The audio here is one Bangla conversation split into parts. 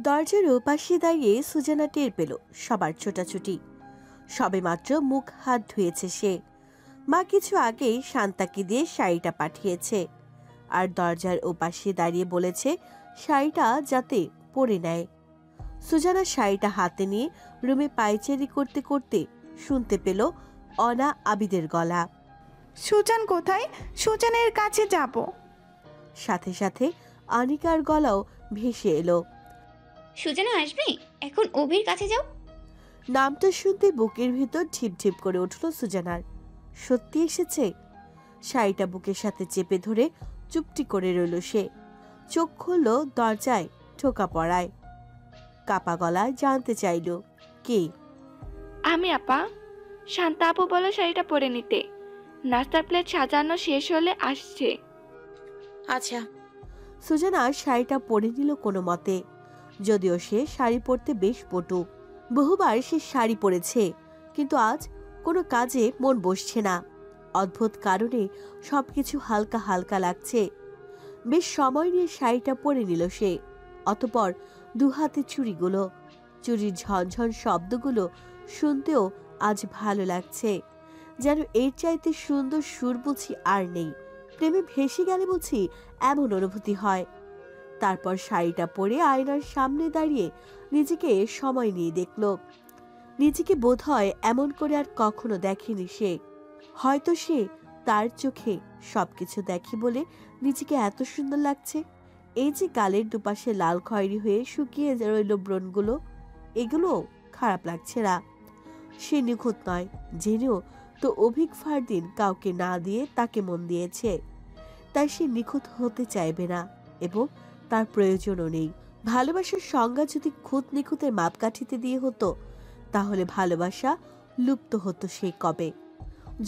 দরজার ওপাশে দাঁড়িয়ে সুজানা টের পেল সবার ছোটাছুটি। সবেমাত্র মুখ হাত ধুয়েছে সে। মা কিছু আগেই শান্তাকে দিয়ে শাড়িটা পাঠিয়েছে, আর দরজার ওপাশে দাঁড়িয়ে বলেছে শাড়িটা যাতে পরে নেয়। সুজানা শাড়িটা হাতে নিয়ে রুমে পায়চারি করতে করতে শুনতে পেল অনা আবিদের গলা। সুজান কোথায়? সুজানের কাছে যাব। সাথে সাথে আনিকার গলাও ভেসে এলো। সুজানা আসবে, এখন অভির কাছে যাও। নামটা শুনতে বুকের ভিতর ঢিপঢিপ করে উঠল সুজানার। সত্যি এসেছে। শাড়িটা বুকের সাথে চেপে ধরে চুপটি করে রইল সে। চোখ খুলল দরজায় ঠোকা পড়ায়। কাপা গলায় জানতে চাইল, কে? আমি আপা। শান্তা আপু বলো শাড়িটা পরে নিতে, নাস্তার প্লেট সাজানো শেষ হলে আসছে। আচ্ছা। সুজানা শাড়িটা পরে নিল কোনো মতে। যদিও সে শাড়ি পরতে বেশ পটু, বহুবার সে শাড়ি পরেছে, কিন্তু আজ কোনো কাজে মন বসছে না। অদ্ভুত কারণে সবকিছু হালকা হালকা লাগছে। বেশ সময় নিয়ে শাড়িটা পরে নিল সে। অতঃপর দুহাতে চুড়িগুলো, চুড়ির ঝনঝন শব্দগুলো শুনতেও আজ ভালো লাগছে। যেন এর চাইতে সুন্দর সুর বুঝি আর নেই। প্রেমে ভেসে গেলে বুঝি এমন অনুভূতি হয়। তারপর শাড়িটা পরে আয়নার সামনে দাঁড়িয়ে নিজেকে সময় নিয়ে দেখল। নিজেকে বোধহয় এমন করে আর কখনো দেখেনি সে। হয়তো সে তার চোখে সবকিছু দেখে বলে নিজেকে এত সুন্দর লাগছে। এই যে গালের দুপাশে লাল খয়েরি হয়ে শুকিয়ে রইল ব্রণগুলো, এগুলো খারাপ লাগছে না। সে নিখুঁত নয় জেনেও তো অভিক ফারদিন কাউকে না দিয়ে তাকে মন দিয়েছে। তাই সে নিখুঁত হতে চাইবে না, এবং তার প্রয়োজনও নেই। ভালোবাসার সংজ্ঞা যদি খুঁত নিখুঁতের মাপকাঠিতে দিয়ে হতো, তাহলে ভালোবাসা লুপ্ত হতো সে কবে।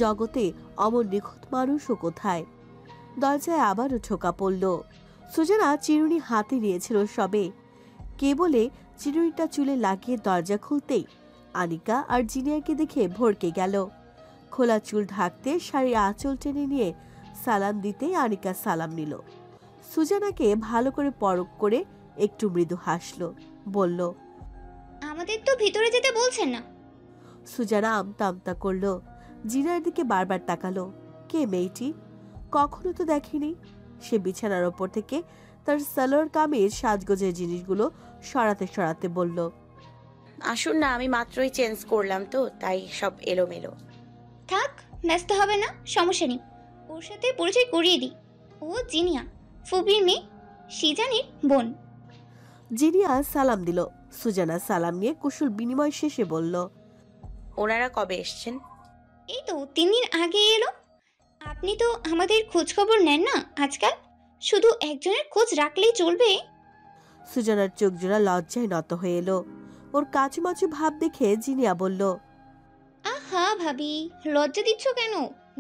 জগতে অমন নিখুঁত মানুষও কোথায়। দরজায় আবারও ঠোকা পড়ল। সুজানা চিরুনি হাতে নিয়েছিল সবে, কে বলে চিরুনিটা চুলে লাগিয়ে দরজা খুলতেই আনিকা আর জিনিয়াকে দেখে ভড়কে গেল। খোলা চুল ঢাকতে শাড়ির আঁচল টেনে নিয়ে সালাম দিতে আনিকা সালাম নিল। সুজানাকে ভালো করে পরখ করে একটু মৃদু হাসল, বলল, আমাদের তো ভিতরে যেতে বলছেন না। সুজানা আমতা আমতা করল। জিনার দিকে বারবার তাকালো। কে মেয়েটি? কখনো তো দেখেনি। সে বিছানার ওপর থেকে তার সালোয়ার কামিজ সাজগোজের জিনিসগুলো সরাতে সরাতে বলল, আসুন না, আমি মাত্রই চেঞ্জ করলাম তো, তাই সব এলোমেলো। থাক, ব্যস্ত হবে না, সমস্যা নেই। ওর সাথে পরিচয় করিয়ে দিই। ও জিনিয়া, ফুবির মেয়ে, সিজানির বোন। জিনিয়া সালাম দিল। সুজানা সালাম নিয়ে কুশল বিনিময় শেষে বলল, ওনারা কবে এসছেন? এই তো 3 দিন আগে এলো। আপনি তো আমাদের খোঁজ খবর নেন না আজকাল, শুধু একজনের খোঁজ রাখলেই চলবে। সুজানার চোখ জোড়া লজ্জায় নত হয়ে এলো। ওর কাচুমাচু ভাব দেখে জিনিয়া বলল, আহা ভাবি, লজ্জা দিচ্ছ কেন?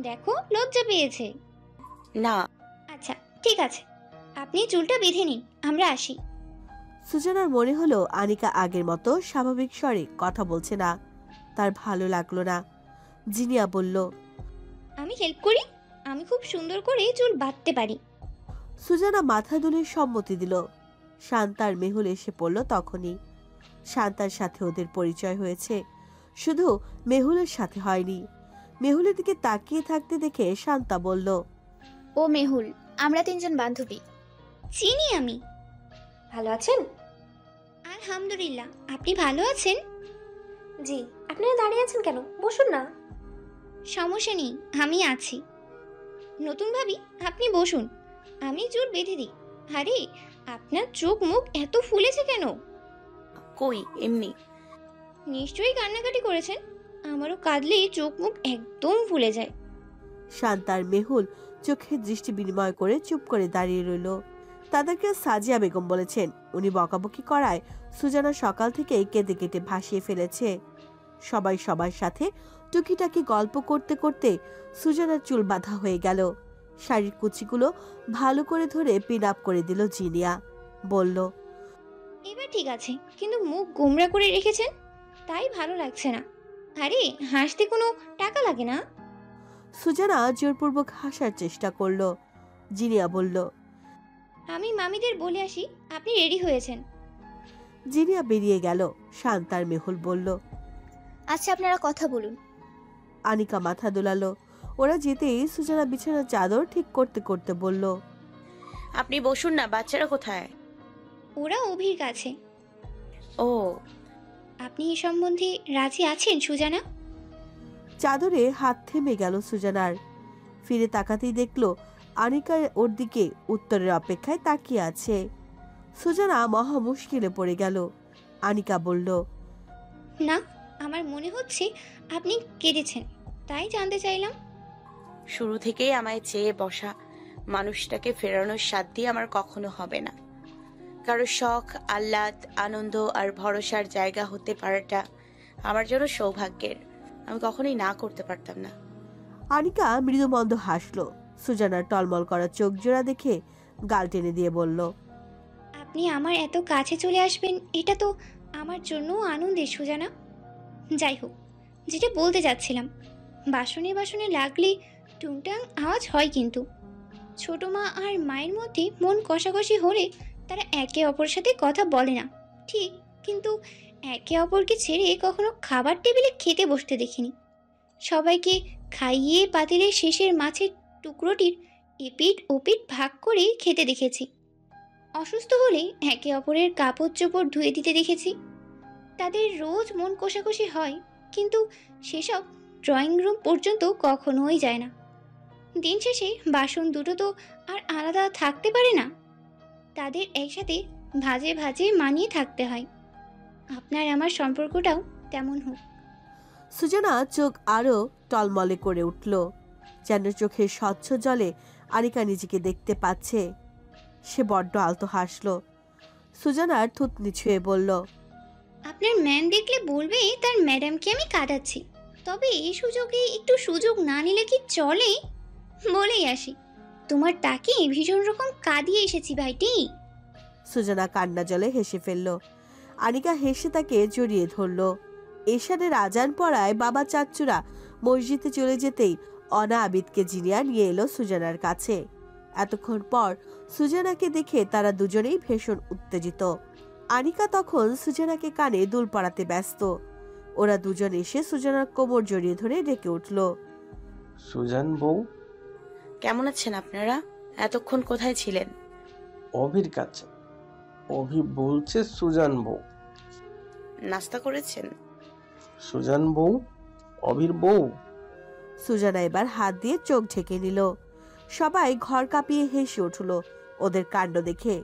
দেখো লজ্জা পেয়েছে। না। আচ্ছা ঠিক আছে, আপনি চুলটা বেঁধে নিন, আমরা আসি। সুজানার মনে হলো আনিকা আগের মতো স্বাভাবিক স্বরে কথা বলছে না। তার ভালো লাগলো না। জিনিয়া বলল, আমি হেল্প করি, আমি খুব সুন্দর করে চুল বাঁধতে পারি। সুজানা মাথা দুলে সম্মতি দিল। শান্তার মেহুল এসে পড়ল তখনই। শান্তার সাথে ওদের পরিচয় হয়েছে, শুধু মেহুলের সাথে হয়নি। মেহুলের দিকে তাকিয়ে থাকতে দেখে শান্তা বলল, ও মেহুল, আমরা 3 জন বান্ধবী। চিনি আমি। ভালো আছেন? আলহামদুলিল্লাহ, আপনি ভালো আছেন? জি। আপনারা দাঁড়িয়ে আছেন কেন? বসুন না। সমস্যা নেই, আমি আছি। নতুন ভাবি, আপনি বসুন, আমি চুল বেঁধে দিই। আরে আপনার চোখ মুখ এত ফুলেছে কেন? কই, এমনি। নিশ্চয়ই কান্নাকাটি করেছেন। আমারও কাঁদলে চোখ মুখ একদম ফুলে যায়। শান্তার মেহুল চোখের দৃষ্টি বিনিময় করে চুপ করে দাঁড়িয়ে রইল। তাদেরকে সাজিয়া বেগম বলেছেন উনি বকাবকি করায় সুজানা সকাল থেকে কেঁদে কেটে ভাসিয়ে ফেলেছে। সবাই সবার সাথে টুকিটাকি গল্প করতে করতে সুজানার চুল বাঁধা হয়ে গেল। শাড়ির কুচিগুলো ভালো করে ধরে পিন আপ করে দিল জিনিয়া। বলল, এবার ঠিক আছে, কিন্তু মুখ গোমরা করে রেখেছেন, তাই ভালো লাগছে না। আরে হাসতে কোনো টাকা লাগে না। সুজানা জোরপূর্বক হাসার চেষ্টা করলো। জিনিয়া বলল, আমি মামিদের বলে আসি আপনি রেডি হয়েছেন। জিনিয়া বেরিয়ে গেল। শান্তার মেহুল বলল। আচ্ছা আপনারা কথা বলুন। আনিকা মাথা দোলালো। ওরা যেতেই সুজানা বিছানার চাদর ঠিক করতে করতে বলল। আপনি বসুন না, বাচ্চারা কোথায়? ওরা অভির কাছে। ও, আপনি এ সম্বন্ধে রাজি আছেন সুজানা? চাদরে হাত থেমে গেল সুজানার। ফিরে তাকাতেই দেখলো আনিকা ওর দিকে উত্তরের অপেক্ষায় তাকিয়ে আছে। সুজানা মহা মুশকিলে পড়ে গেল। আনিকা বলল। না, আমার মনে হচ্ছে আপনি কেঁদেছেন, তাই জানতে চাইলাম। শুরু থেকেই আমায় চেয়ে বসা মানুষটাকে ফেরানোর সাধ্য আমার কখনো হবে না। কারো শখ, আহ্লাদ, আনন্দ আর ভরসার জায়গা হতে পারাটা আমার জন্য সৌভাগ্যের। আমি কখনোই না করতে পারতাম না। আনিকা মৃদুমন্দ হাসলো। সুজানার টলমল করা চোখ জোড়া দেখে গাল টেনে দিয়ে বলল। আপনি আমার এত কাছে চলে আসবেন, এটা তো আমার জন্য আনন্দের সুজানা। যাই হোক, যেটা বলতে যাচ্ছিলাম, বাসনে বাসনে লাগলে টুংটাং আওয়াজ হয়, কিন্তু ছোট মা আর মায়ের মধ্যে মন কষাকষি হলে তারা একে অপরের সাথে কথা বলে না ঠিক, কিন্তু একে অপরকে ছেড়ে কখনো খাবার টেবিলে খেতে বসতে দেখিনি। সবাইকে খাইয়ে পাতিলের শেষের মাছের টুকরোটির এপিঠ ওপিঠ ভাগ করে খেতে দেখেছি। অসুস্থ হলে একে অপরের কাপড় চোপড় ধুয়ে দিতে দেখেছি। তাদের রোজ মন কষাকষি হয়, কিন্তু সেসব ড্রয়িং রুম পর্যন্ত কখনোই যায় না। দিন শেষে বাসন দুটো তো আর আলাদা থাকতে পারে না, তাদের একসাথে ভাজে ভাজে মানিয়ে থাকতে হয়। আপনার আমার সম্পর্কটাও তেমন হোক। সুজানা চোখ আরো টলমলে করে উঠল, যেন চোখের স্বচ্ছ জলে আনিকা নিজেকে দেখতে পাচ্ছে। সে বড্ড আলতো হাসলো। সুজানার থুতনি ছুঁয়ে বলল। আপনার ম্যাম দেখলে বলবে তার ম্যাডামকে আমি কাটাচ্ছি, তবে এই সুযোগে একটু সুযোগ না নিলে কি চলে? বলেই আসি, তোমার তাকে ভীষণ রকম কাঁদিয়ে এসেছি ভাইটি। সুজানা কান্না জলে হেসে ফেলল। আনিকা হেসে তাকে জড়িয়ে ধরল। এশারের আজান পড়ায় বাবা চাচ্চুরা মসজিদে চলে যেতেই অনা আবিদকে জিনিয়া নিয়ে এলো সুজানার কাছে। এতক্ষণ পর সুজানাকে দেখে তারা দুজনেই ভীষণ উত্তেজিত। আনিকা তখন সুজানাকে কানে দুল পড়াতে ব্যস্ত। ওরা দুজন এসে সুজানার কোমর জড়িয়ে ধরে ডেকে উঠল। সুজান বউ, কেমন আছেন আপনারা? এতক্ষণ কোথায় ছিলেন? অভির কাছে। অভি বলছে সুজান বউ। নাস্তা করেছেন? সুজান বউ, অভির বউ। সুজানা এবার হাত দিয়ে চোখ ঢেকে নিল। সবাই ঘর কাঁপিয়ে হেসে উঠল ওদের কাণ্ড দেখে।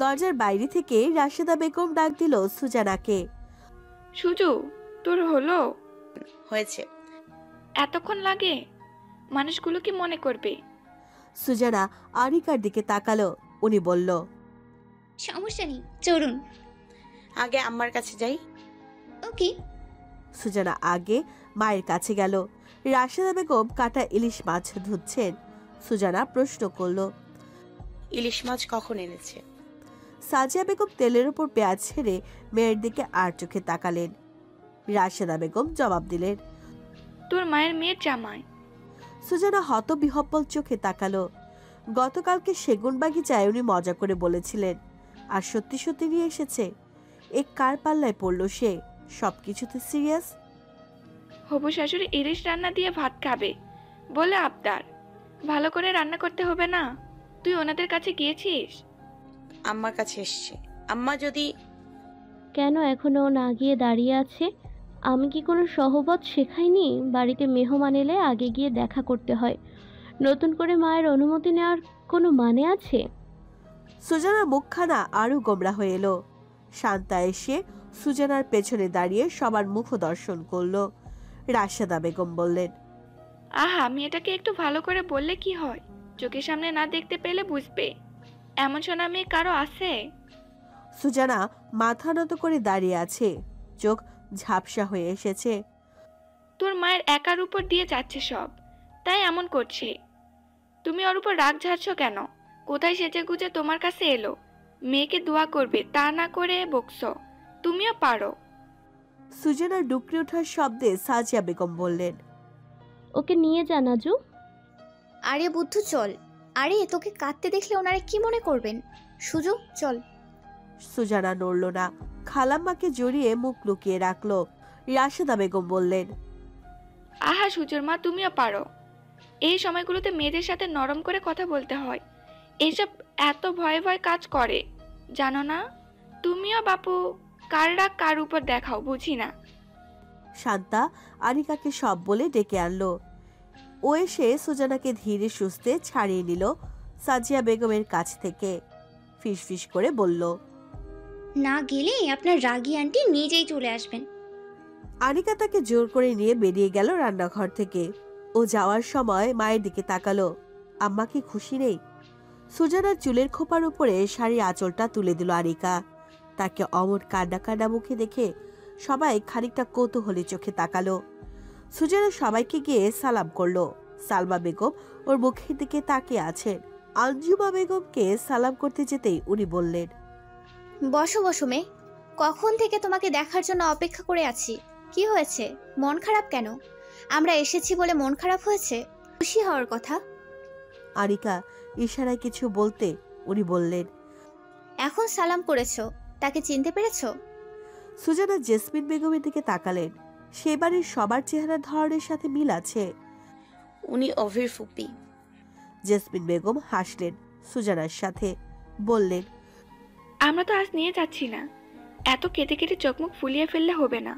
দরজার বাইরে থেকে রাশেদা বেগম ডাক দিল সুজানাকে। সুজু, তোর হলো? হয়েছে। এতক্ষণ লাগে? মানুষগুলো কি মনে করবে? সুজানা আনিকার দিকে তাকালো। উনি বলল। সমস্যা নেই, চলুন। আগে আম্মার কাছে যাই। ওকে। সুজানা আগে মায়ের কাছে গেল। রাশেদা বেগম কাটা ইলিশ মাছ ধুচ্ছেন। সুজানা প্রশ্ন করল। ইলিশ মাছ কখন এনেছে? সাজিয়া বেগম তেলের উপর পেঁয়াজ ছেড়ে মেয়ের দিকে আর চোখে তাকালেন। রাশেদা বেগম জবাব দিলেন, তোর মায়ের মেয়ের জামাই। সুজানা হতবিহ্বল চোখে তাকালো। গতকালকে সেগুন বাগিচায় উনি মজা করে বলেছিলেন, আর সত্যি সত্যি নিয়ে এসেছে। এক কার পাল্লায় পড়ল সে? সবকিছুতে সিরিয়াস। হবু শাশুড়ি ইলিশ রান্না দিয়ে ভাত খাবে বলে আবদার। ভালো করে রান্না করতে হবে না? তুই ওনাদের কাছে গিয়েছিস? আম্মার কাছে এসছে। আম্মা যদি... কেন এখনো না গিয়ে দাঁড়িয়ে আছে? আমি কি কোনো সহবত শেখাইনি? বাড়িতে মেহমান এলে আগে গিয়ে দেখা করতে হয়। নতুন করে মায়ের অনুমতি নেওয়ার কোনো মানে আছে? সুজানার মুখখানা আরো গোমরা হয়ে এলো। শান্তা এসে সুজানার পেছনে দাঁড়িয়ে সবার মুখ দর্শন করলো। রাশেদা বেগম বললেন, আহা, মেয়েটাকে একটু ভালো করে বললে কি হয়? চোখের সামনে না দেখতে পেলে বুঝবে। এমন শোনা মেয়ে কারো আছে? সুজানা মাথা নত করে দাঁড়িয়ে আছে, চোখ ঝাপসা হয়ে এসেছে। তোর মায়ের একার উপর দিয়ে যাচ্ছে সব, তাই এমন করছে। তুমি ওর উপর রাগ ঝাড়ছ কেন? কোথায় সেজে গুজে তোমার কাছে এলো? মেয়েকে দোয়া করবে, তা না করে বকছো। তুমিও পারো। সুজানার ডুকরে ওঠার শব্দে সাজিয়া বেগম বললেন, ওকে নিয়ে যা নাজু। আরে বুদ্ধু চল। আরে তোকে কাঁদতে দেখলে ওনারা কি মনে করবেন? সুজু চল। সুজানা নড়ল না, খালাম্মাকে জড়িয়ে মুখ লুকিয়ে রাখলো। রাশেদা বেগম বললেন, আহা সুজোর মা, তুমিও পারো। এই সময়গুলোতে মেয়েদের সাথে নরম করে কথা বলতে হয়। এসব এত ভয় ভয় কাজ করে জানো না? তুমিও বাপু কার রাগ কার উপর দেখাও, বুঝি না। শান্তা আনিকাকে সব বলে ডেকে আনলো। ও এসে সুজানাকে ধীরে সুস্থে ছাড়িয়ে নিল সাজিয়া বেগমের কাছ থেকে। ফিসফিস করে বলল, না গেলে আপনার রাগী আন্টি নিজেই চলে আসবেন। আনিকা তাকে জোর করে নিয়ে বেরিয়ে গেল রান্নাঘর থেকে। ও যাওয়ার সময় মায়ের দিকে তাকালো। আম্মা কি খুশি নেই? সুজানার চুলের খোপার উপরে শাড়ির আঁচলটা তুলে দিল আনিকা। তাকে অমর কান্না কান্না মুখে দেখে সবাই খানিকটা কৌতূহলী চোখে তাকালো। সুজানা সবাইকে গিয়ে সালাম করলো। সালমা বেগম ওর মুখের দিকে তাকিয়ে আছেন। আঞ্জুমা বেগমকে সালাম করতে যেতেই উনি বললেন, বসো বসো মেয়ে, কখন থেকে তোমাকে দেখার জন্য অপেক্ষা করে আছি। কি হয়েছে, মন খারাপ কেন? আমরা এসেছি বলে মন খারাপ হয়েছে? খুশি হওয়ার কথা। আনিকা ইশারায় কিছু বলতে উনি বললেন, এখন সালাম করেছো, তাকে চিনতে পেরেছো? সুজানা জেসমিন বেগমের দিকে তাকালেন। সে বাড়ির সবার চেহারার ধরনের সাথে মিল আছে। উনি অভির ফুপি। জেসমিন বেগম হাসলেন সুজানার সাথে, বললেন, আমরা তো আজ নিয়ে যাচ্ছি না, এত কেটে কেটে চোখমুখ ফুলিয়ে ফেললে হবে না।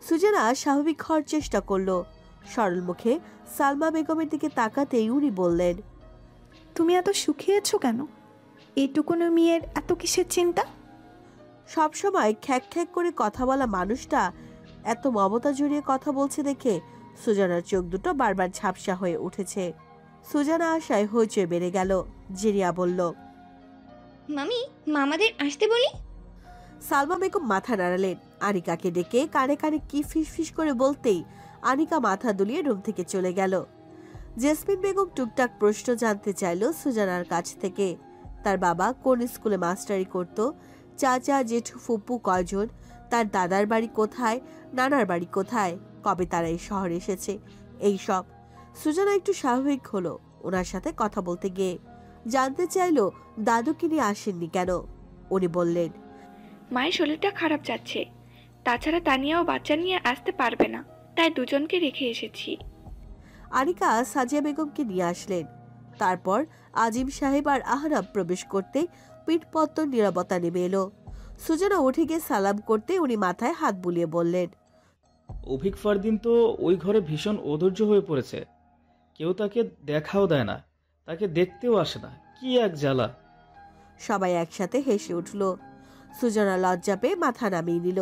সুজানা স্বাভাবিক হওয়ার চেষ্টা করলো। সরল মুখে সালমা বেগমের দিকে তাকাতেই উনি বললেন, তুমি এত শুকিয়েছো কেন? এইটুকুনো মেয়ের এত কিসের চিন্তা? সবসময় খ্যাক খ্যাক করে কথা বলা মানুষটা এত মমতা জড়িয়ে কথা বলছে দেখে সুজানার চোখ দুটো বারবার ঝাপসা হয়ে উঠেছে। সুজানা আশায় হইচই বেড়ে গেল। জিরিয়া বলল, মামি, মামাদের আসতে বলি। সালমা বেগম মাথা নাড়ালেন। আনিকাকে ডেকে কানে কানে কি ফিসফিস করে বলতেই আনিকা মাথা দুলিয়ে রুম থেকে চলে গেল। জেসমিন বেগম টুকটাক প্রশ্ন জানতে চাইল সুজানার কাছ থেকে। তার বাবা কোন স্কুলে মাস্টারি করত, চাচা জেঠু ফুপু কয়জন, তার দাদার বাড়ি কোথায়, নানার বাড়ি কোথায়, কবে তারা এই শহরে এসেছে, এই সব। সুজানা একটু স্বাভাবিক হলো ওনার সাথে কথা বলতে গিয়ে। জানতে চাইলো দাদুকে নিয়ে আসেননি কেন। উনি বললেন, মায়ের শরীরটা খারাপ যাচ্ছে, তাছাড়া তানিয়াও বাচ্চা নিয়ে আসতে পারবে না, তাই দুজনকে রেখে এসেছি। আনিকা সাজিয়া বেগমকে নিয়ে আসলেন। তারপর আজিম সাহেব আর আহনাব প্রবেশ করতে পিঠপত্তর নীরবতা নেমে এলো। সুজানা উঠে গিয়ে সালাম করতে উনি মাথায় হাত বুলিয়ে বললেন, অভিক ফারদিন তো ওই ঘরে ভীষণ অধৈর্য হয়ে পড়েছে। কেউ তাকে দেখাও দেয় না, তাকে দেখতেও আসে না, কি এক জ্বালা। সবাই একসাথে হেসে উঠল। সুজানা লজ্জা পেয়ে মাথা নামিয়ে নিল।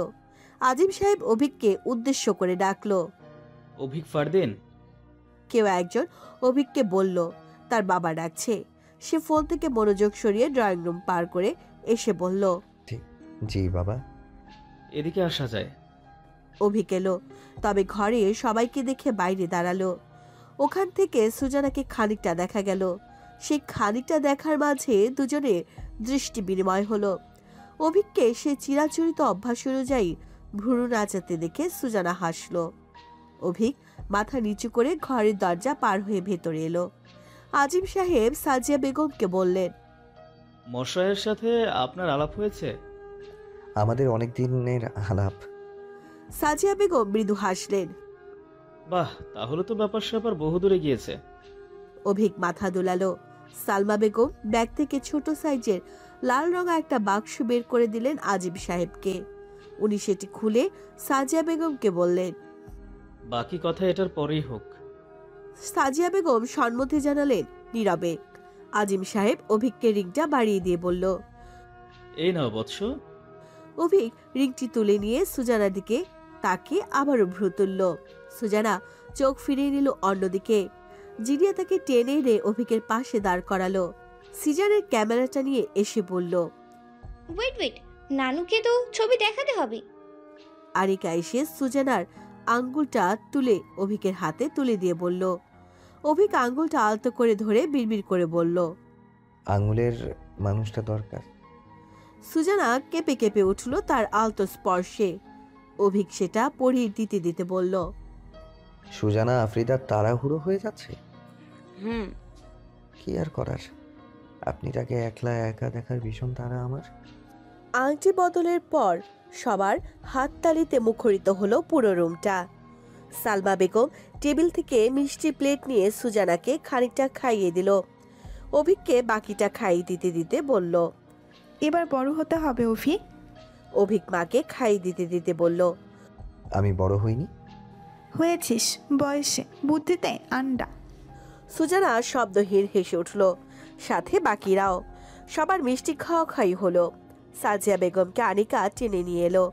আজিম সাহেব অভিককে উদ্দেশ্য করে ডাকলো, অভিক ফারদিন। কেউ একজন অভিককে বলল তার বাবা ডাকছে। সে ফোন থেকে মনোযোগ সরিয়ে ড্রয়িং রুম পার করে এসে বলল, জি বাবা। এদিকে আসা যায়? অভিক এলো, তবে ঘরে সবাইকে দেখে বাইরে দাঁড়ালো। ওখান থেকে সুজানাকে খানিকটা দেখা গেল। সেই খানিকটা দেখার মাঝে দুজনে দৃষ্টি বিনিময় হলো। অভিককে সে চিরাচরিত অভ্যাস অনুযায়ী ভ্রু নাচাতে দেখে সুজানা হাসলো। অভিক মাথা নিচু করে ঘরের দরজা পার হয়ে ভেতরে এলো। আজিম সাহেব সাজিয়া বেগমকে বললেন, মশাইয়ের সাথে আপনার আলাপ হয়েছে? আমাদের অনেক দিনের আলাপ। সাজিয়া বেগম মৃদু হাসলেন। বাহ, তাহলে তো ব্যাপার স্যাপার বহুদূরে গিয়েছে। অভিক মাথা দোলালো। সালমা বেগম ব্যাগ থেকে ছোট সাইজের লাল রঙা একটা বাক্স বের করে দিলেন আজিম সাহেবকে। উনি সেটি খুলে সাজিয়া বেগমকে বললেন, বাকি কথা এটার পরেই হোক। সাজিয়া বেগম সম্মতি জানালেন নীরবে। আজিম সাহেব অভিককে রিংটা বাড়িয়ে দিয়ে বলল, এই নাও বৎস। অভিক রিংটি তুলে নিয়ে সুজানার দিকে তাকে আবারও ভ্রু তুলল। সুজানা চোখ ফিরিয়ে নিল অন্যদিকে। জিনিয়া তাকে টেনে এনে অভিকের পাশে দাঁড় করালো। সিজানের ক্যামেরাটা নিয়ে এসে বলল, ওয়েট, নানুকে তো ছবি দেখাতে হবে। আরিকা এসে সুজানার আঙ্গুলটা তুলে অভিকের হাতে তুলে দিয়ে বলল। অভিক আঙ্গুলটা আলতো করে ধরে বিড়বিড় করে বলল, আঙুলের মানুষটা দরকার। সুজানা কেঁপে কেঁপে উঠল তার আলতো স্পর্শে। অভিক সেটা পরিয়ে দিতে দিতে বলল, সুজানা আফ্রিদার তাড়াহুড়ো হয়ে যাচ্ছে। কি আর করার, আপনি তাকে একলা একা দেখার ভীষণ তাড়া আমার। আংটি বদলের পর সবার হাততালিতে মুখরিত হলো পুরো রুমটা। সালমা বেগম টেবিল থেকে মিষ্টি প্লেট নিয়ে সুজানাকে খানিকটা খাইয়ে দিল। অভিককে বাকিটা খাইয়ে দিতে দিতে বলল, এবার বড় হতে হবে অভি। অভিক মাকে খাইয়ে দিতে দিতে বলল, আমি বড় হইনি। হয়েছিস বয়সে, বুদ্ধিতে আন্ডা। সুজানা শব্দহীন হেসে উঠল, সাথে বাকিরাও। সবার মিষ্টি খাওয়া খাই হলো। সাজিয়া বেগমকে আনিকা টেনে নিয়ে এলো।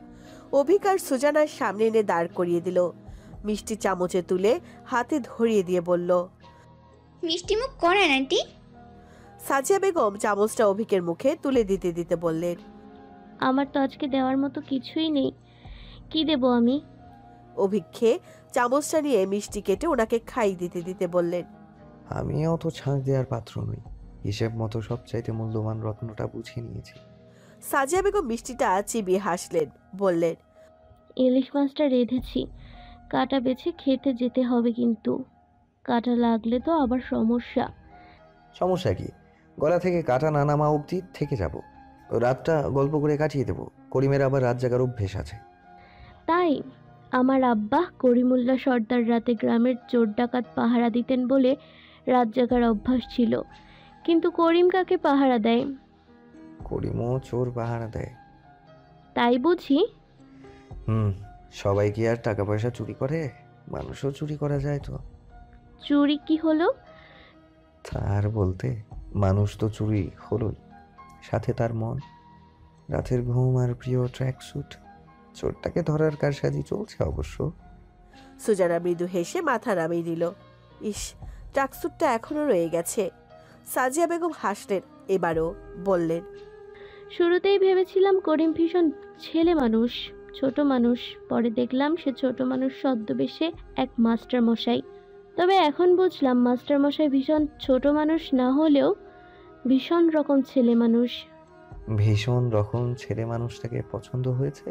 অভিক আর সুজানার সামনে এনে দাঁড় করিয়ে দিল। মিষ্টি চামচে তুলে হাতে ধরিয়ে দিয়ে বলল, মিষ্টি মুখ করেন আন্টি। সাজিয়া বেগম চামচটা অভিকের মুখে তুলে দিতে দিতে বললেন, আমার তো আজকে দেওয়ার মতো কিছুই নেই, কি দেব আমি? অভিক খেয়ে চামচটা নিয়ে মিষ্টি কেটে ওনাকে খাইয়ে দিতে দিতে বললেন, আমি অত ছাঁচ দেওয়ার পাত্র নই। হিসেব মতো সবচাইতে মূল্যবান রত্নটা বুঝে নিয়েছি। সাজিয়া বেগম মিষ্টিটা চিবিয়ে হাসলেন, বললেন, ইলিশ মাছটা রেঁধেছি, কাটা বেছে খেতে যেতে হবে, কিন্তু কাটা লাগলে তো আবার সমস্যা। সমস্যা কি? গলা থেকে কাটা না নামা অবধি থেকে যাব। রাতটা গল্প করে কাটিয়ে দেবো। করিমের আবার রাত জাগার অভ্যেস আছে। তাই আমার আব্বা করিমুল্লাহ সর্দার রাতে গ্রামের চোর ডাকাত পাহারা দিতেন বলে রাত জাগার অভ্যাস ছিল, কিন্তু করিম কাকে পাহারা দেয়? করিমও চোর পাহারা দেয়। তাই বুঝি? সবাই কি আর টাকা পয়সা চুরি করে? মানুষও চুরি করা যায় তো। চুরি কি হলো? তার বলতে মানুষ তো চুরি হলোই, সাথে তার মন, রাতের ঘুম আর প্রিয় ট্র্যাক স্যুট। চোরটাকে ধরার কারসাজি চলছে অবশ্য। সুজানা মৃদু হেসে মাথা নামিয়ে দিল। ইস, ট্রাকস্যুটটা এখনো রয়ে গেছে। সাজিয়া বেগম হাসলেন, এবারও বললেন, শুরুতেই ভেবেছিলাম করিম ভীষণ ছেলে মানুষ, ছোট মানুষ, পরে দেখলাম সে ছোট মানুষ ছদ্মবেশে এক মাস্টার মশাই। তবে এখন বুঝলাম মাস্টার মশাই ভীষণ ছোট মানুষ না হলেও ভীষণ রকম ছেলে মানুষ। ভীষণ রকম ছেলে মানুষটাকে পছন্দ হয়েছে?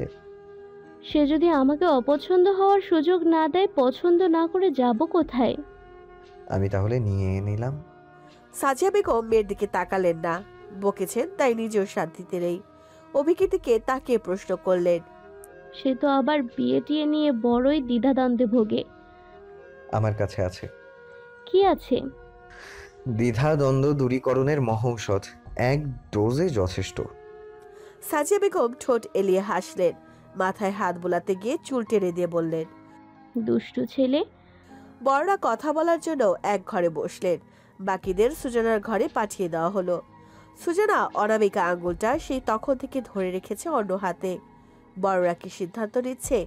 সে যদি আমাকে অপছন্দ হওয়ার সুযোগ না দেয়, পছন্দ না করে যাব কোথায়? আমি তাহলে নিয়ে নিলাম। সাজিয়া বেগম মেয়ের দিকে তাকালেন না, বকেছেন তাই নিজেও শান্তিতে নেই। অভিকৃতিকে তাকে প্রশ্ন করলেন, সে তো আবার বিয়ে টিয়ে নিয়ে বড়ই দ্বিধাদ্বন্দ্বে ভোগে। আমার কাছে আছে। কি আছে? দ্বিধাদ্বন্দ্ব দূরীকরণের মহৌষধ, এক ডোজে যথেষ্ট। সাজিয়া বেগম ঠোঁট এলিয়ে হাসলেন, মাথায় হাত বোলাতে গিয়ে চুল টেনে দিয়ে বললেন, দুষ্টু ছেলে। বড়রা কথা বলার জন্য এক ঘরে বসলেন। বাকিদের সুজানার ঘরে পাঠিয়ে দেওয়া হলো। সুজানা অনামিকা আঙ্গুলটা সেই তখন থেকে ধরে রেখেছে অন্য হাতে। বড়রা কি সিদ্ধান্ত নিচ্ছে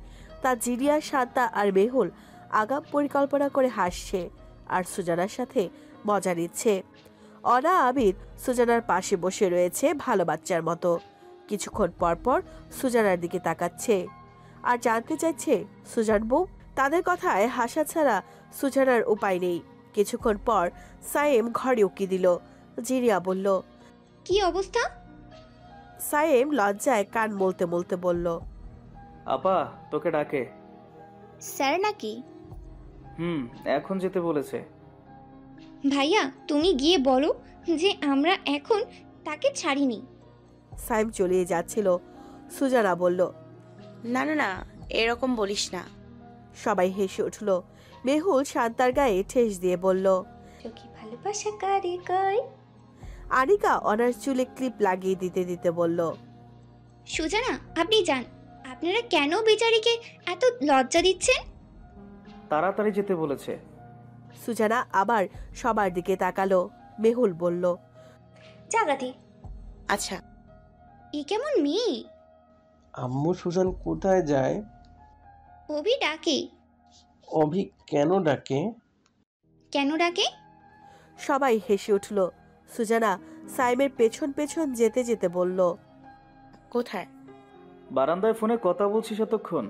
তা জিরিয়া, শান্তা আর মেহুল আগাম পরিকল্পনা করে হাসছে আর সুজানার সাথে মজা নিচ্ছে। অনা আবির সুজানার পাশে বসে রয়েছে ভালো বাচ্চার মতো। কিছুক্ষণ পর পর সুজানার দিকে তাকাচ্ছে আর জানতে চাইছে সুজান বউ। তাদের কথায় হাসা ছাড়া সুজানার উপায় নেই। কিছুক্ষণ পর সায়েম ঘরে উকি দিল। জিরিয়া বলল, কি অবস্থা? সায়েম লজ্জায় কান মলতে মলতে বলল, আপা তোকে ডাকে। স্যার নাকি? এখন যেতে বলেছে। ভাইয়া তুমি গিয়ে বলো যে আমরা এখন তাকে ছাড়িনি। সায়েম চলে যাচ্ছিল। সুজানা বলল, না না না, এরকম বলিস না। সবাই হেসে উঠল। মেহুল শান্তার গায়ে ঠেস দিয়ে বলল, চোখে ভালোবাসা কারে কয়। আনিকা অনার চুলে ক্লিপ লাগিয়ে দিতে দিতে বলল, সুজানা আপনি যান, আপনারা কেন বেচারিকে এত লজ্জা দিচ্ছেন? তাড়াতাড়ি যেতে বলেছে। সুজানা আবার সবার দিকে তাকালো। মেহুল বলল, জাগাতি। আচ্ছা। এ কেমন মেয়ে? আম্মু সুজান কোথায় যায়? অভি ডাকে। অভি কেন ডাকে? কেন ডাকে? সবাই হেসে উঠল। সুজানা সাইমের পেছন পেছন যেতে যেতে বলল, কোথায়? বারান্দায় ফোনে কথা বলছিস এতক্ষণ,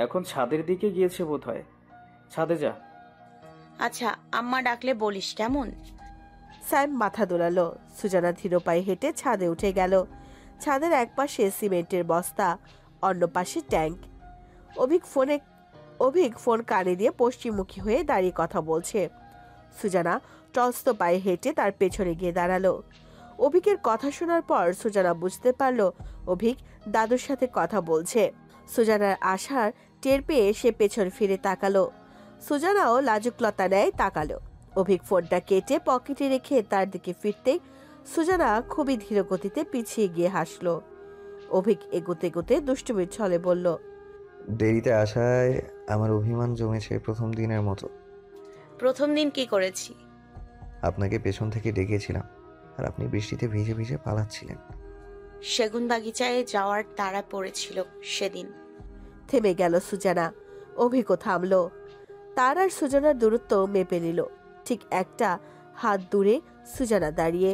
এখন ছাদের দিকে গিয়েছে বোধহয়। ছাদে যা। আচ্ছা, আম্মা ডাকলে বলিস কেমন? সাইম মাথা দোলালো। সুজানা ধীর পায়ে হেঁটে ছাদে উঠে গেল। ছাদের এক পাশে সিমেন্টের বস্তা, অন্য পাশে ট্যাঙ্ক। অভিক ফোন কানে দিয়ে পশ্চিমমুখী হয়ে দাঁড়িয়ে কথা বলছে। সুজানা টলস্ত পায়ে হেঁটে তার পেছনে গিয়ে দাঁড়ালো। অভিকের কথা শোনার পর সুজানা বুঝতে পারল অভিক দাদুর সাথে কথা বলছে। সুজানার আশার টের পেয়ে সে পেছন ফিরে তাকালো। সুজানাও লাজুকলতা নেয় তাকালো। অভিক ফোনটা কেটে পকেটে রেখে তার দিকে ফিরতেই সুজানা খুবই ধীর গতিতে পিছিয়ে গিয়ে হাসলো। অভিক এগোতে এগোতে দুষ্টুমির ছলে বলল, দেরিতে আসায় আমার অভিমান জমেছে প্রথম দিনের মতো। প্রথম দিন কি করেছি? আপনাকে পেছন থেকে ডেকেছিলাম আর আপনি বৃষ্টিতে ভিজে ভিজে পালাচ্ছিলেন। সেগুন বাগিচায় যাওয়ার তাড়া পড়েছিল সেদিন। থেমে গেল সুজানা। অভিকও থামলো। তার আর সুজানার দূরত্ব মেপে নিল। ঠিক একটা হাত দূরে সুজানা দাঁড়িয়ে,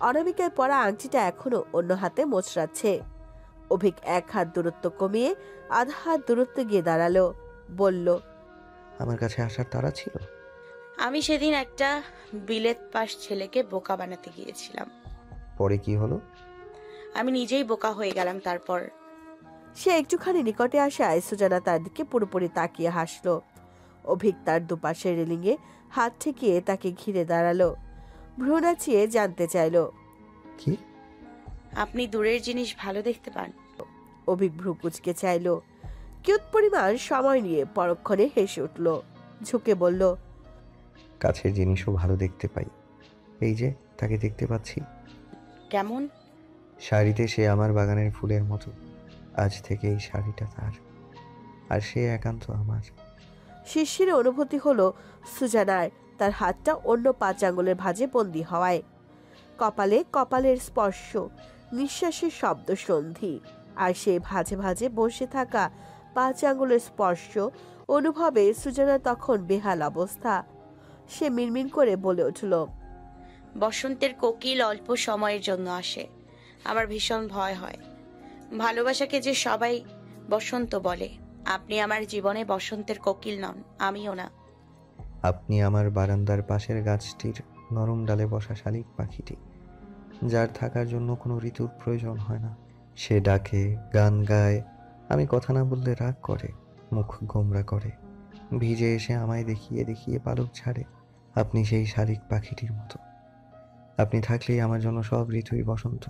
অনামিকায় পরা আংটিটা এখনো অন্য হাতে মোচড়াচ্ছে। অভিক এক হাত দূরত্ব কমিয়ে আধা হাত দূরত্ব গিয়ে দাঁড়ালো, বলল, আমার কাছে আসার তাড়া ছিল। আমি সেদিন একটা বিলেত পাস ছেলেকে বোকা বানাতে গিয়েছিলাম। পরে কি হলো? আমি নিজেই বোকা হয়ে গেলাম। তারপর সে একটুখানি নিকটে আসায় সুজানা তার দিকে পুরোপুরি তাকিয়ে হাসলো। অভিক তার দুপাশের রেলিংয়ে হাত ঠেকিয়ে তাকে ঘিরে দাঁড়ালো। ভ্রু নাচিয়ে জানতে চাইল, কি? আপনি দূরের জিনিস ভালো দেখতে পান? অভিক ভ্রু কুচকে চাইল। কিয়ৎ পরিমাণ সময় নিয়ে পরক্ষণে হেসে উঠল, ঝুঁকে বলল, কাছের জিনিসও ভালো দেখতে পাই। এই যে তাকে দেখতে পাচ্ছি। কেমন? শাড়িতে সে আমার বাগানের ফুলের মতো। আজ থেকে এই শাড়িটা তার, আর সে একান্ত আমার। শিশিরে অনুভূতি হলো সুজানার তার হাতটা অন্য 5 আঙ্গুলের ভাঁজে বন্দী হওয়ায়। কপালে কপালের স্পর্শ, নিঃশ্বাসের শব্দ সন্ধি, আর সেই ভাঁজে ভাঁজে বসে থাকা 5 আঙ্গুলের স্পর্শ অনুভবে সুজানার তখন বেহাল অবস্থা। সে মিনমিন করে বলে উঠল, বসন্তের কোকিল অল্প সময়ের জন্য আসে। আমার ভীষণ ভয় হয়। ভালোবাসাকে যে সবাই বসন্ত বলে, আপনি আমার জীবনে বসন্তের কোকিল নন, আমিও না। আপনি আমার বারান্দার পাশের গাছটির নরম ডালে বসা শালিক পাখিটি, যার থাকার জন্য কোনো ঋতুর প্রয়োজন হয় না। সে ডাকে, গান গায়, আমি কথা না বললে রাগ করে, মুখ গোমরা করে, ভিজে এসে আমায় দেখিয়ে দেখিয়ে পালক ছাড়ে। আপনি সেই শালিক পাখিটির মতো। আপনি থাকলেই আমার জন্য সব ঋতুই বসন্ত।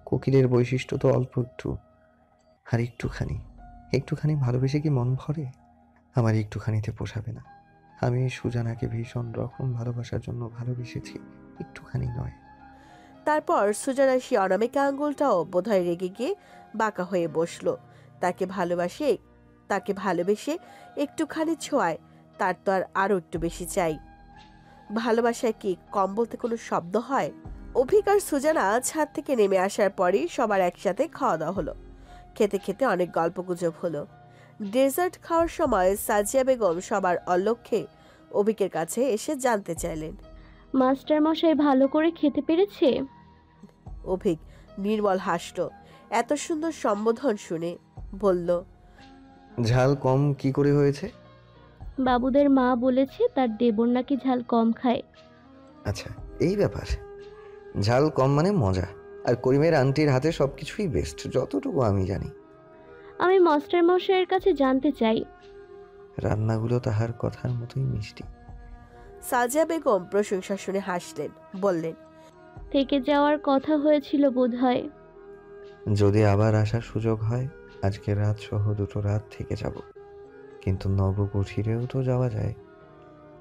কোকিলের বৈশিষ্ট্য তো অল্প একটু, আর একটুখানি ভালোবেসে কি মন ভরে? আমার একটুখানিতে পোষাবে না। আমি সুজানাকে ভীষণ রকম ভালোবাসার জন্য ভালোবেসেছি, একটুখানি নয়। তারপর সুজানা সে অনামিকা আঙ্গুলটাও বোধহয় রেগে গিয়ে বাঁকা হয়ে বসলো। তাকে ভালোবেসে একটুখানি ছোঁয়ায় তার তো আর আরো একটু বেশি চাই। ভালোবাসায় কি কম বলতে কোনো শব্দ হয়? অভিক আর সুজানা ছাদ থেকে নেমে আসার পরই সবার একসাথে খাওয়া দাওয়া হলো। খেতে খেতে অনেক গল্পগুজব হলো। ডেজার্ট খাওয়ার সময় সাজিয়া বেগম সবার অলক্ষ্যে অভিকের কাছে এসে জানতে চাইলেন, মাস্টার মশাই ভালো করে খেতে পেরেছে? অভিক নির্মল হাসল এত সুন্দর সম্বোধন শুনে, বলল, ঝাল কম কি করে হয়েছে? বাবুদের মা বলেছে তার দেবর নাকি ঝাল কম খায়। আচ্ছা, এই ব্যাপার। ঝাল কম মানে মজা। আর করিমের আন্টির হাতে সবকিছুই বেস্ট, যতটুকু আমি জানি। আমি মাস্টার মশাইয়ের কাছে জানতে চাই। রান্নাগুলো তাহার কথার মতোই মিষ্টি। সাজিয়া বেগম প্রশংসা শুনে হাসলেন, বললেন, থেকে যাওয়ার কথা হয়েছিল বোধহয়। যদি আবার আসার সুযোগ হয়, আজকে রাত সহ 2টো রাত থেকে যাব। কিন্তু নবকুঠিরেও তো যাওয়া যায়।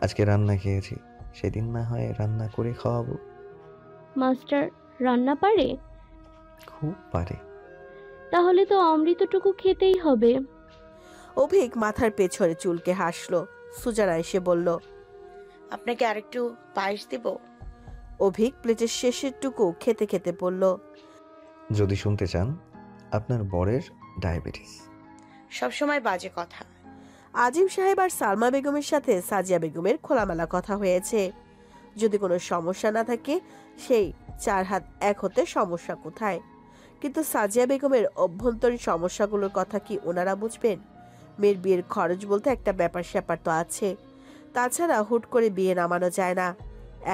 আজকে রান্না খেয়েছি, সেদিন না হয় রান্না করে খাওয়াবো। মাস্টার রান্না পারে? খুব পারে। তাহলে তো অমৃতটুকু খেতেই হবে। অভিক মাথার পেছনে চুলকে হাসলো। সুজানা এসে বলল, আপনাকে আরেকটু পায়েস দেব? অভিক প্লেটের শেষের টুকু খেতে খেতে বলল, যদি শুনতে চান, আপনার বরের ডায়াবেটিস। সবসময় বাজে কথা। আজিম সাহেব আর সালমা বেগমের সাথে সাজিয়া বেগমের খোলামেলা কথা হয়েছে। যদি কোনো সমস্যা না থাকে, সেই 4 হাত এক হতে সমস্যা কোথায়? কিন্তু সাজিয়া বেগমের অভ্যন্তরীণ সমস্যাগুলোর কথা কি ওনারা বুঝবেন? মেয়ের বিয়ের খরচ বলতে একটা ব্যাপার স্যাপার তো আছে। তাছাড়া হুট করে বিয়ে নামানো যায় না।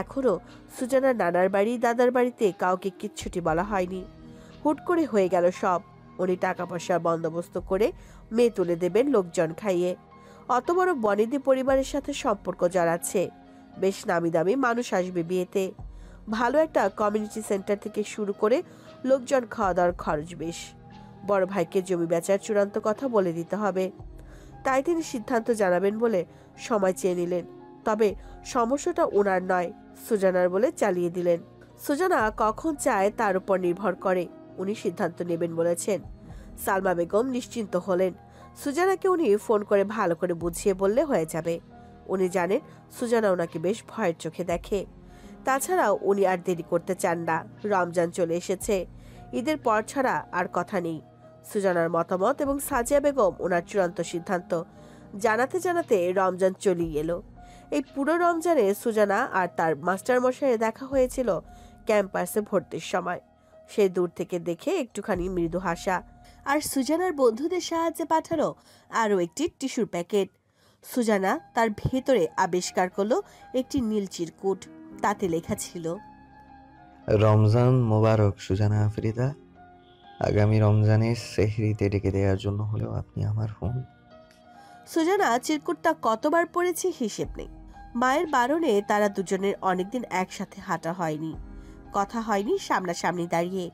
এখনো সুজানার নানার বাড়ি দাদার বাড়িতে কাউকে কিচ্ছুটি বলা হয়নি। হুট করে হয়ে গেল সব। উনি টাকা পয়সার বন্দোবস্ত করে মেয়ে তুলে দেবেন লোকজন খাইয়ে। অত বড় বনেদি পরিবারের সাথে সম্পর্ক জড়াচ্ছে। বেশ নামি দামি মানুষ আসবে বিয়েতে। ভালো একটা কমিউনিটি সেন্টার থেকে শুরু করে লোকজন খাওয়া দাওয়ার খরচ বেশ। বড় ভাইকে জমি বেচার চূড়ান্ত কথা বলে দিতে হবে, তাই তিনি সিদ্ধান্ত জানাবেন বলে সময় চেয়ে নিলেন। তবে সমস্যাটা ওনার নয়, সুজানার বলে চালিয়ে দিলেন। সুজানা কখন চায় তার উপর নির্ভর করে, উনি সিদ্ধান্ত নেবেন বলেছেন। সালমা বেগম নিশ্চিন্ত হলেন। সুজানাকে উনি ফোন করে ভালো করে বুঝিয়ে বললে হয়ে যাবে। উনি জানেন সুজানা ওনাকে বেশ ভয়ের চোখে দেখে। তাছাড়াও উনি আর দেরি করতে চান না, রমজান চলে এসেছে, ঈদের পর ছাড়া আর কথা নেই। সুজানার মতামত এবং সাজিয়া বেগম ওনার চূড়ান্ত সিদ্ধান্ত জানাতে জানাতে রমজান চলেই এলো। এই পুরো রমজানে সুজানা আর তার মাস্টারমশাইয়ের দেখা হয়েছিল ক্যাম্পাসে ভর্তির সময়। সে দূর থেকে দেখে একটুখানি মৃদু হাসা, আর সুজানার বন্ধুদের সাহায্যে পাঠালো আরও একটি টিস্যুর প্যাকেট। সুজানা তার ভেতরে আবিষ্কার করলো একটি নীল চিরকুট, তাতে লেখা ছিল, রমজান মোবারক সুজানা আফরিদা। আগামী রমজানে সেহরিতে ডেকে দেওয়ার জন্য হলেও আপনি আমার হন। সুজানা চিরকুটটা কতবার পড়েছে হিসেব নেই। মায়ের বারণে তারা দুজনের অনেকদিন একসাথে হাঁটা হয়নি, কথা হয়নি সামনাসামনি দাঁড়িয়ে।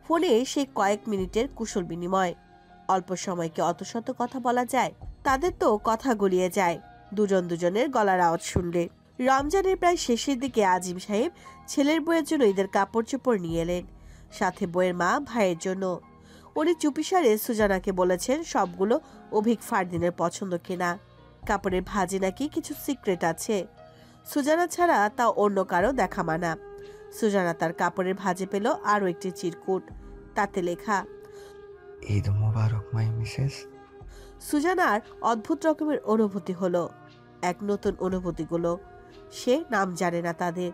ফোনে সেই কয়েক মিনিটের কুশল বিনিময়। অল্প সময়কে অত শত কথা বলা যায়? তাদের তো কথা গলিয়ে যায় দুজন দুজনের গলার আওয়াজ শুনলে। রমজানের প্রায় শেষের দিকে আজিম সাহেব ছেলের বইয়ের জন্য ঈদের কাপড় চোপড় নিয়ে এলেন, সাথে বইয়ের মা ভাইয়ের জন্য। উনি চুপিসারে সুজানাকে বলেছেন সবগুলো অভিক ফারদিনের পছন্দ কিনা। কাপড়ের ভাজে নাকি কিছু সিক্রেট আছে, সুজানা ছাড়া তা অন্য কারো দেখা মানা। সুজানা তার কাপড়ের ভাজে পেল আরো একটি চিরকুট, তাতে লেখা, ঈদ মোবারক মাই মিসেস। সুজানার অদ্ভুত রকমের অনুভূতি হলো, এক নতুন অনুভূতিগুলো। সে নাম জানে না তাদের।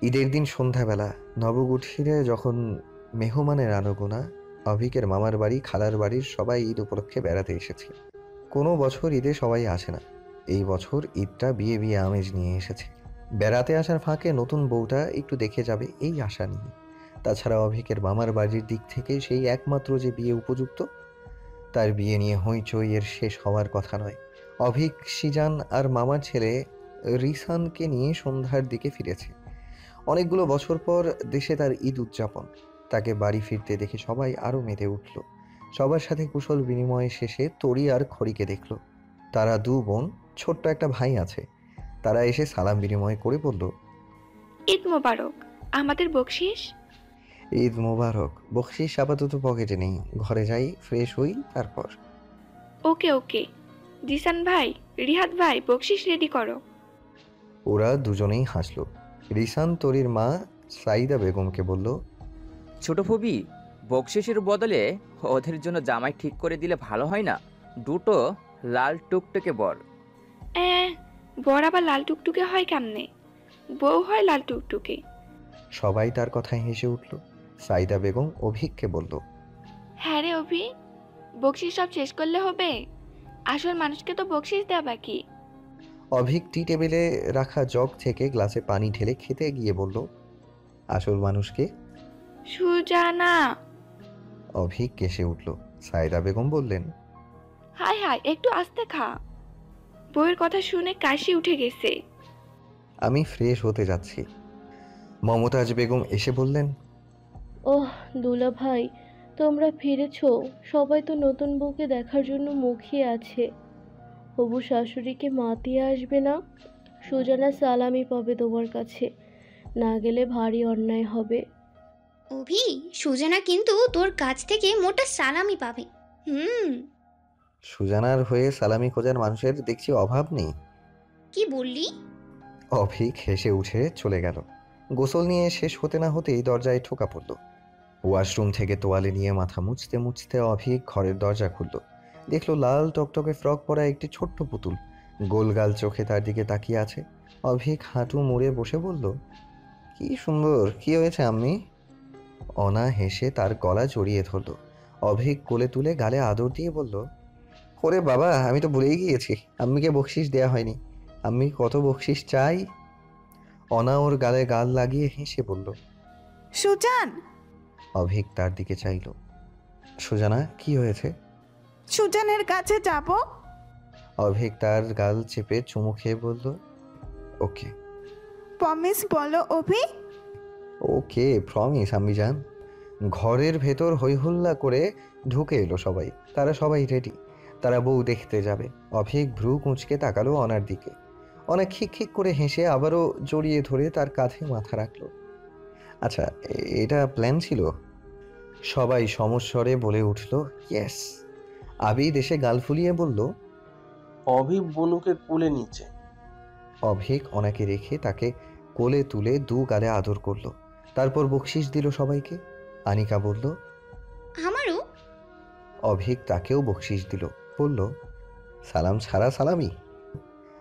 ঈদের দিন সন্ধ্যাবেলা নবগুঠিরে যখন মেহমানের আনাগোনা, অভিকের মামার বাড়ি খালার বাড়ির সবাই ঈদ উপলক্ষে বেড়াতে এসেছে। কোনো বছর ঈদে সবাই আসে না, এই বছর ঈদটা বিয়ে বিয়ে আমেজ নিয়ে এসেছে। বেড়াতে আসার ফাঁকে নতুন বউটা একটু দেখে যাবে এই আশা নিয়ে। তাছাড়া অভিকের মামার বাড়ির দিক থেকে সেই একমাত্র যে বিয়ে উপযুক্ত, তার বিয়ে নিয়ে হইচই এর শেষ হওয়ার কথা নয়। অভিক সিজান আর মামার ছেলে রিসানকে নিয়ে সন্ধ্যার দিকে ফিরেছে। অনেকগুলো বছর পর দেশে তার ঈদ উদযাপন। তাকে বাড়ি ফিরতে দেখে সবাই আরও মেতে উঠল। সবার সাথে কুশল বিনিময় শেষে তরি আর খড়িকে দেখল। তারা দু বোন, ছোট্ট একটা ভাই আছে। তারা এসে সালাম বিনিময় করে বলল, ঈদ মোবারক। আমাদের বকশিস? ঈদ মোবারক। বকশিস আপাতত পকেটে নেই, ঘরে যাই, ফ্রেশ হই, তারপর। ওকে ওকে। জিসান ভাই, রিহাত ভাই, বকশিস রেডি করো। ওরা দুজনেই হাসল। রিসান তরির মা সাইদা বেগমকে বলল, ছোট ফুবি, বকশিসের বদলে ওদের জন্য জামাই ঠিক করে দিলে ভালো হয় না? দুটো লাল টুকটুকে বর। বর আবার লাল টুকটুকে হয় কেমনে? বউ হয় লাল টুকটুকে। সবাই তার কথায় হেসে উঠল। সাইদা বেগম অভিককে বলল, হ্যাঁ রে অভি, বকশিস সব শেষ করলে হবে, আসল মানুষকে তো বকশিস দেওয়া বাকি। অভিক টি টেবিলে রাখা জগ থেকে গ্লাসে পানি ঢেলে খেতে গিয়ে বলল, আসল মানুষকে? সুজানা। অভিক কেসে উঠল। সাইদা বেগম বললেন, হাই হাই, একটু আস্তে খা, বউয়ের কথা শুনে কাশি উঠে গেছে। আমি ফ্রেশ হতে যাচ্ছি। মমতাজ বেগম এসে বললেন, ওহ দুলা ভাই, তোমরা ফিরেছো। সবাই তো নতুন বউকে দেখার জন্য মুখিয়ে আছে। হবু শাশুড়িকে মাতিয়ে আসবে না? সুজানা সালামি পাবে তোমার কাছে, না গেলে ভারী অন্যায় হবে। অভি, সুজানা কিন্তু তোর কাছ থেকে মোটা সালামি পাবে। সুজানার হয়ে সালামি খোঁজার মানুষের দেখছি অভাব নেই। কি বললি? অভিক হেসে উঠে চলে গেল। গোসল নিয়ে শেষ হতে না হতেই দরজায় ঠোকা পড়ল। ওয়াশরুম থেকে তোয়ালে নিয়ে মাথা মুছতে মুছতে অভিক ঘরের দরজা খুলল। দেখলো লাল টকটকে ফ্রক পরা একটি ছোট্ট পুতুল গোলগাল চোখে তার দিকে তাকিয়ে আছে। অভিক হাঁটু মুড়ে বসে বলল, কি সুন্দর, কি হয়েছে আম্মি? অনা হেসে তার গলা জড়িয়ে ধরল। অভিক কোলে তুলে গালে আদর দিয়ে বলল, ওরে বাবা, আমি তো ভুলেই গিয়েছি, আম্মিকে বকশিস দেয়া হয়নি। আম্মি কত বকশিস চাই? অনা ওর গালে গাল লাগিয়ে হেসে বলল, সুজান। অভিক তার দিকে চাইল। সুজানা, কি হয়েছে? সুজানের কাছে যাব। অভিক তার গাল চেপে চুমু খেয়ে বলল, ওকে। প্রমিস বলো অভি। ওকে, প্রমিস আম্মিজান। ঘরের ভেতর হইহুল্লা করে ঢুকে এলো সবাই। তারা সবাই রেডি, তারা বউ দেখতে যাবে। অভিক ভ্রু কুঁচকে তাকালো অনার দিকে। অনেক খিক করে হেসে আবারও জড়িয়ে ধরে তার কাঁধে মাথা রাখলো। আচ্ছা, এটা প্ল্যান ছিল? সবাই সমস্বরে বলে উঠল ইয়েস। আবিদ এসে গাল ফুলিয়ে বলল, অভি বনুকে কোলে নিচে। অভিক অনাকে রেখে তাকে কোলে তুলে দু গালে আদর করলো। তারপর বকশিস দিল সবাইকে। আনিকা বলল, আমারও। অভিক তাকেও বকশিস দিল, বলল, সালাম ছাড়া সালামি।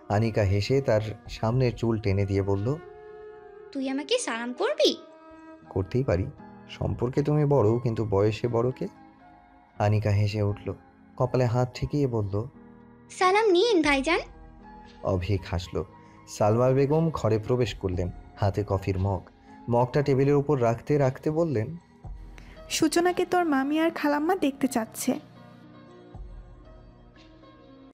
আনিকা হেসে তার সামনের চুল টেনে দিয়ে বলল, তুই আমাকে সালাম করবি? করতেই পারি, সম্পর্কে তুমি বড়, কিন্তু বয়সে বড় কে? আনিকা হেসে উঠল, কপালে হাত ঠেকিয়ে বলল, সালাম নিন ভাইজান। অভিক হাসল। সালমা বেগম ঘরে প্রবেশ করলেন, হাতে কফির মগটা টেবিলের উপর রাখতে রাখতে বললেন, সূচনাকে তোর মামি আর খালাম্মা দেখতে চাচ্ছে।